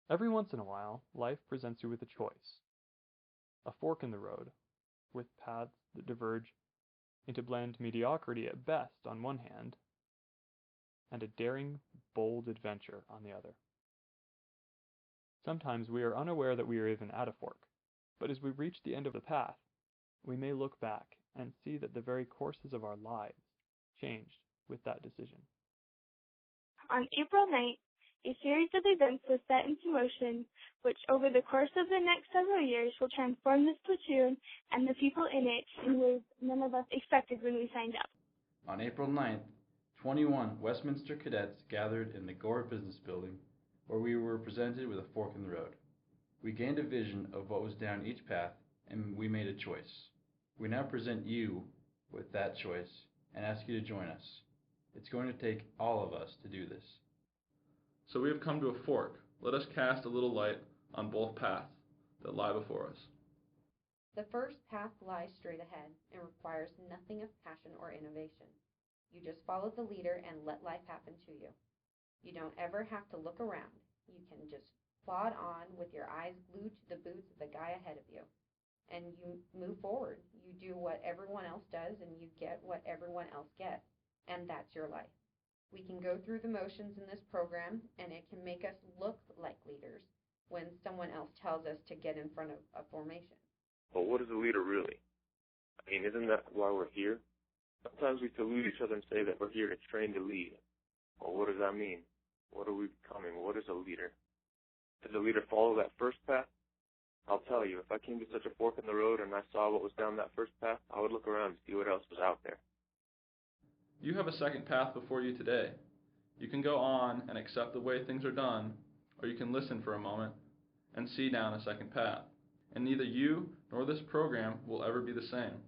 Every once in a while, life presents you with a choice, a fork in the road, with paths that diverge into bland mediocrity at best on one hand, and a daring, bold adventure on the other. Sometimes we are unaware that we are even at a fork, but as we reach the end of the path, we may look back and see that the very courses of our lives changed with that decision. On April 9th, a series of events was set into motion, which over the course of the next several years will transform this platoon and the people in it in ways none of us expected when we signed up. On April 9th, 21 Westminster cadets gathered in the Gore Business Building, where we were presented with a fork in the road. We gained a vision of what was down each path, and we made a choice. We now present you with that choice and ask you to join us. It's going to take all of us to do this. So we have come to a fork. Let us cast a little light on both paths that lie before us. The first path lies straight ahead and requires nothing of passion or innovation. You just follow the leader and let life happen to you. You don't ever have to look around. You can just plod on with your eyes glued to the boots of the guy ahead of you. And you move forward. You do what everyone else does and you get what everyone else gets. And that's your life. We can go through the motions in this program and it can make us look like leaders when someone else tells us to get in front of a formation. But what is a leader really? I mean, isn't that why we're here? Sometimes we salute each other and say that we're here to train to lead. Well, what does that mean? What are we becoming? What is a leader? Does a leader follow that first path? I'll tell you, if I came to such a fork in the road and I saw what was down that first path, I would look around to see what else was out there. You have a second path before you today. You can go on and accept the way things are done, or you can listen for a moment and see down a second path. And neither you nor this program will ever be the same.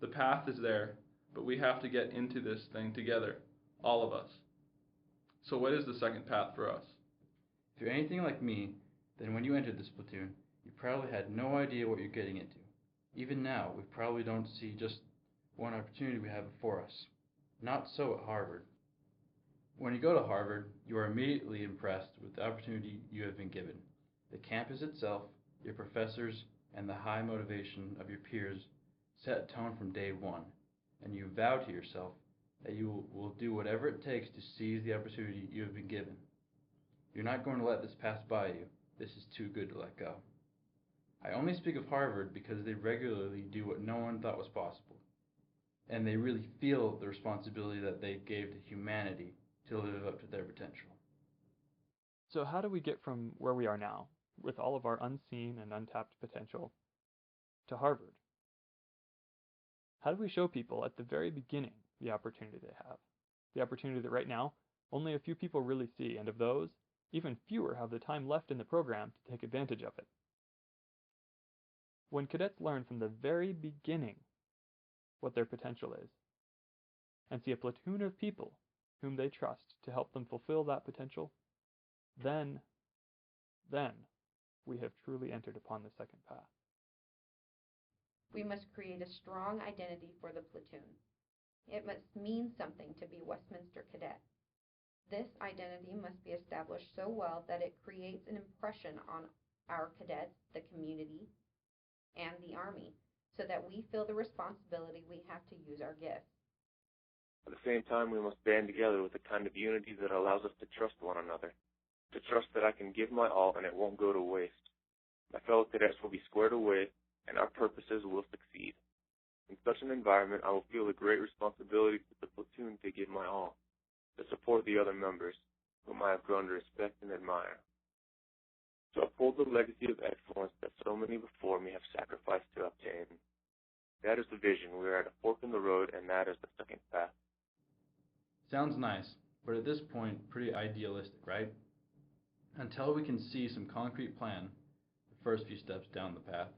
The path is there, but we have to get into this thing together, all of us. So what is the second path for us? If you're anything like me, then when you entered this platoon, you probably had no idea what you're getting into. Even now, we probably don't see just one opportunity we have before us. Not so at Harvard. When you go to Harvard, you are immediately impressed with the opportunity you have been given. The campus itself, your professors, and the high motivation of your peers set a tone from day one, and you vow to yourself that you will do whatever it takes to seize the opportunity you have been given. You're not going to let this pass by you. This is too good to let go. I only speak of Harvard because they regularly do what no one thought was possible, and they really feel the responsibility that they gave to humanity to live up to their potential. So how do we get from where we are now, with all of our unseen and untapped potential, to Harvard? How do we show people at the very beginning the opportunity they have? The opportunity that right now only a few people really see, and of those, even fewer have the time left in the program to take advantage of it. When cadets learn from the very beginning what their potential is, and see a platoon of people whom they trust to help them fulfill that potential, then we have truly entered upon the second path. We must create a strong identity for the platoon. It must mean something to be Westminster Cadet. This identity must be established so well that it creates an impression on our cadets, the community, and the Army, so that we feel the responsibility we have to use our gifts. At the same time, we must band together with a kind of unity that allows us to trust one another, to trust that I can give my all and it won't go to waste. My fellow cadets will be squared away, and our purposes will succeed. In such an environment, I will feel a great responsibility to the platoon to give my all, to support the other members, whom I have grown to respect and admire, to uphold the legacy of excellence that so many before me have sacrificed to obtain. That is the vision. We are at a fork in the road, and that is the second path. Sounds nice, but at this point, pretty idealistic, right? Until we can see some concrete plan, the first few steps down the path,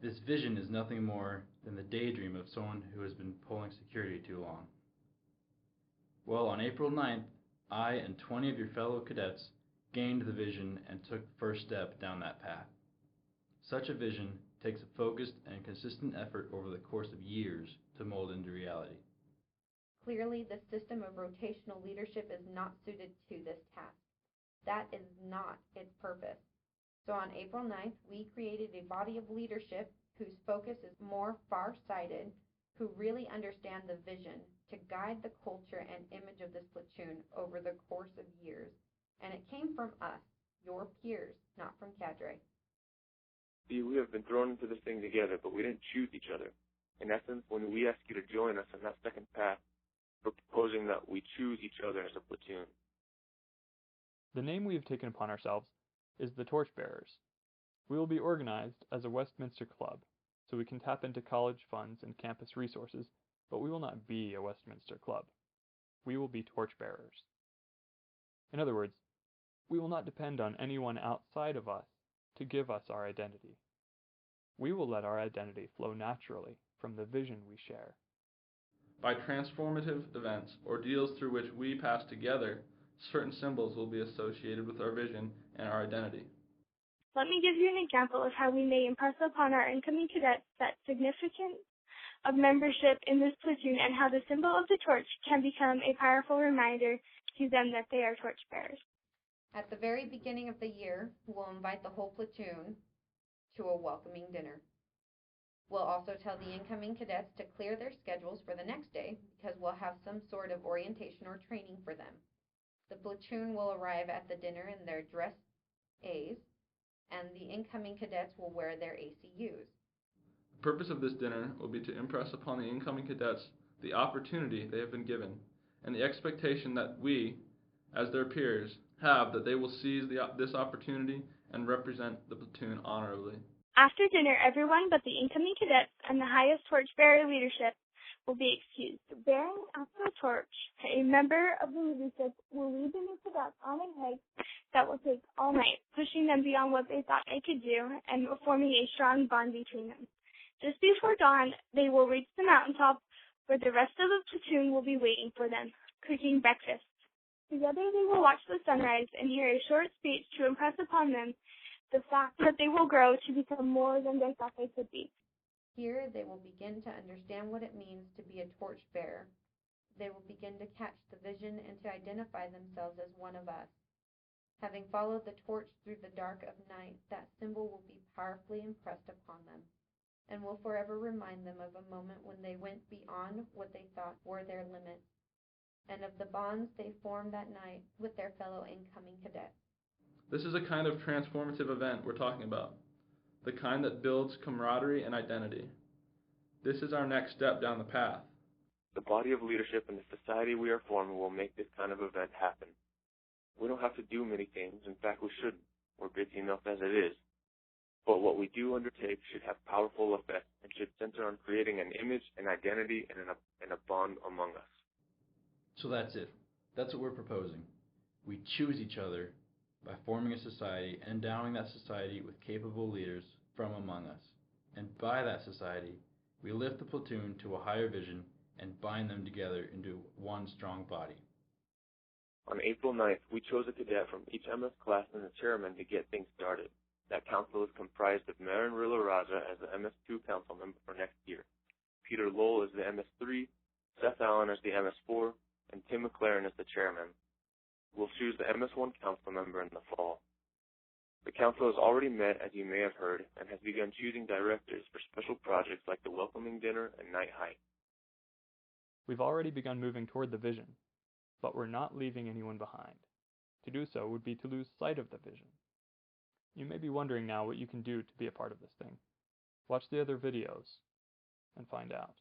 this vision is nothing more than the daydream of someone who has been pulling security too long. Well, on April 9th, I and 20 of your fellow cadets gained the vision and took the first step down that path. Such a vision takes a focused and consistent effort over the course of years to mold into reality. Clearly, the system of rotational leadership is not suited to this task. That is not its purpose. So on April 9th, we created a body of leadership whose focus is more far-sighted, who really understand the vision to guide the culture and image of this platoon over the course of years. And it came from us, your peers, not from cadre. See, we have been thrown into this thing together, but we didn't choose each other. In essence, when we ask you to join us on that second path, we're proposing that we choose each other as a platoon. The name we have taken upon ourselves is the Torchbearers. We will be organized as a Westminster club, so we can tap into college funds and campus resources, but we will not be a Westminster club. We will be torchbearers. In other words, we will not depend on anyone outside of us to give us our identity. We will let our identity flow naturally from the vision we share. By transformative events, ordeals through which we pass together, certain symbols will be associated with our vision and our identity. Let me give you an example of how we may impress upon our incoming cadets that significance of membership in this platoon and how the symbol of the torch can become a powerful reminder to them that they are torchbearers. At the very beginning of the year, we'll invite the whole platoon to a welcoming dinner. We'll also tell the incoming cadets to clear their schedules for the next day because we'll have some sort of orientation or training for them. The platoon will arrive at the dinner in their dress A's, and the incoming cadets will wear their ACUs. The purpose of this dinner will be to impress upon the incoming cadets the opportunity they have been given and the expectation that we, as their peers, have that they will seize this opportunity and represent the platoon honorably. After dinner, everyone but the incoming cadets and the highest torchbearer leadership will be excused. Bearing after a torch, a member of the leadership will lead the new cadets on a hike that will take all night, pushing them beyond what they thought they could do and forming a strong bond between them. Just before dawn, they will reach the mountaintop where the rest of the platoon will be waiting for them, cooking breakfast. Together they will watch the sunrise and hear a short speech to impress upon them the fact that they will grow to become more than they thought they could be. Here they will begin to understand what it means to be a torchbearer. They will begin to catch the vision and to identify themselves as one of us. Having followed the torch through the dark of night, that symbol will be powerfully impressed upon them and will forever remind them of a moment when they went beyond what they thought were their limits and of the bonds they formed that night with their fellow incoming cadets. This is a kind of transformative event we're talking about, the kind that builds camaraderie and identity. This is our next step down the path. The body of leadership and the society we are forming will make this kind of event happen. We don't have to do many things. In fact, we shouldn't. We're busy enough as it is. But what we do undertake should have powerful effects and should center on creating an image, an identity, and a bond among us. So that's it. That's what we're proposing. We choose each other by forming a society and endowing that society with capable leaders from among us. And by that society, we lift the platoon to a higher vision and bind them together into one strong body. On April 9th, we chose a cadet from each MS class and the chairman to get things started. That council is comprised of Marin Rilla Raja as the MS2 council member for next year, Peter Lowell as the MS3, Seth Allen as the MS4, and Tim McLaren as the chairman. We'll choose the MS1 council member in the fall. The council has already met, as you may have heard, and has begun choosing directors for special projects like the welcoming dinner and night hike. We've already begun moving toward the vision, but we're not leaving anyone behind. To do so would be to lose sight of the vision. You may be wondering now what you can do to be a part of this thing. Watch the other videos and find out.